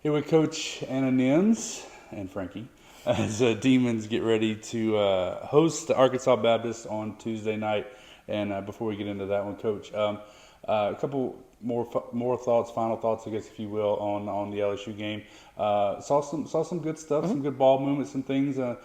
Here with Coach Anna Nimz and Frankie as Demons get ready to host the Arkansas Baptist on Tuesday night. And before we get into that one, Coach, a couple more thoughts, final thoughts, I guess, if you will, on the LSU game. Saw some good stuff, some good ball movements, some things I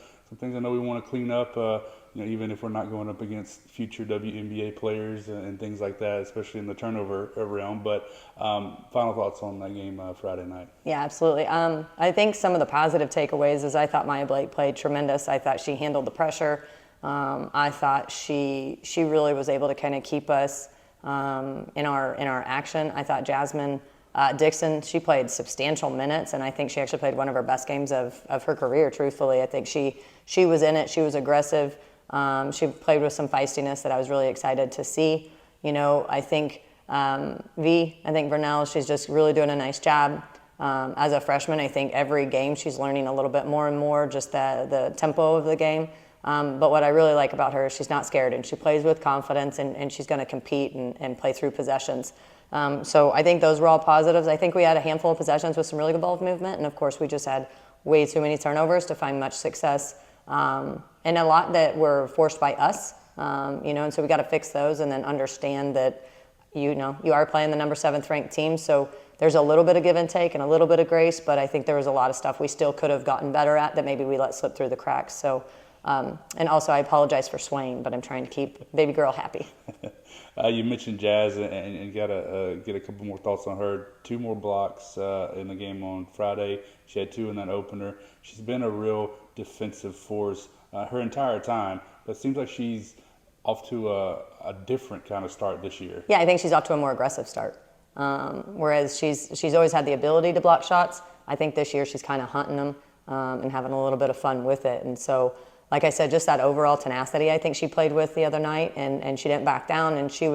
know we want to clean up. Even if we're not going up against future WNBA players and things like that, especially in the turnover realm. But final thoughts on that game Friday night. Yeah, absolutely. I think some of the positive takeaways is I thought Maya Blake played tremendous. I thought she handled the pressure. I thought she really was able to kind of keep us in our action. I thought Jasmine Dixon, she played substantial minutes, and I think she actually played one of her best games of her career, truthfully. I think she was in it. She was aggressive. She played with some feistiness that I was really excited to see. I think Vernell, she's just really doing a nice job. As a freshman, I think every game she's learning a little bit more and more, just the tempo of the game. But what I really like about her is she's not scared, and she plays with confidence, and she's going to compete and play through possessions. So I think those were all positives. I think we had a handful of possessions with some really good ball movement, and of course we just had way too many turnovers to find much success. And a lot that were forced by us, and so we got to fix those and then understand that, you are playing the number 7th ranked team. So there's a little bit of give and take and a little bit of grace, but I think there was a lot of stuff we still could have gotten better at that maybe we let slip through the cracks. So, and also I apologize for swaying, but I'm trying to keep baby girl happy. You mentioned Jazz and got to get a couple more thoughts on her. 2 more blocks in the game on Friday. She had 2 in that opener. She's been a real defensive force her entire time, but it seems like she's off to a different kind of start this year. Yeah, I think she's off to a more aggressive start. Whereas she's always had the ability to block shots. I think this year she's kind of hunting them and having a little bit of fun with it. And so, like I said, just that overall tenacity I think she played with the other night, and she didn't back down, and she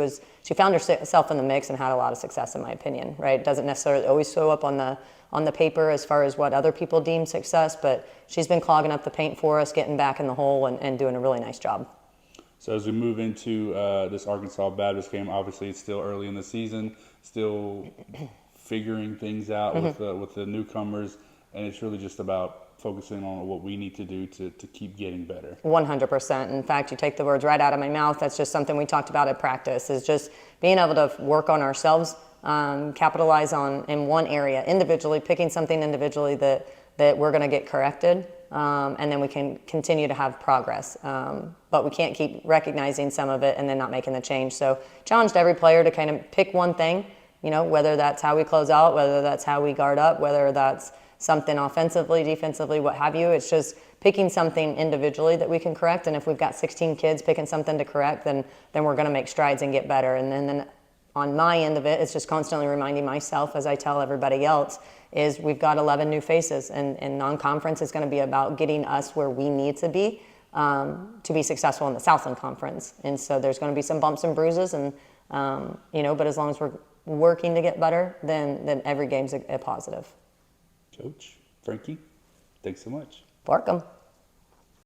found herself in the mix and had a lot of success, in my opinion. Right? It doesn't necessarily always show up on the paper as far as what other people deem success, but she's been clogging up the paint for us, getting back in the hole, and doing a really nice job. So as we move into this Arkansas Baptist game, obviously it's still early in the season, still figuring things out with the newcomers, and it's really just about focusing on what we need to do to keep getting better. 100%. In fact, you take the words right out of my mouth. That's just something we talked about at practice, is just being able to work on ourselves, capitalize on in one area individually, picking something individually that we're going to get corrected, and then we can continue to have progress. But we can't keep recognizing some of it and then not making the change. So challenged every player to kind of pick one thing, whether that's how we close out, whether that's how we guard up, whether that's something offensively, defensively, what have you. It's just picking something individually that we can correct. And if we've got 16 kids picking something to correct, then we're going to make strides and get better. And then on my end of it, it's just constantly reminding myself, as I tell everybody else, is we've got 11 new faces, and non-conference is going to be about getting us where we need to be successful in the Southland Conference. And so there's going to be some bumps and bruises, and but as long as we're working to get better, then every game's a positive. Coach, Frankie, thanks so much. Welcome.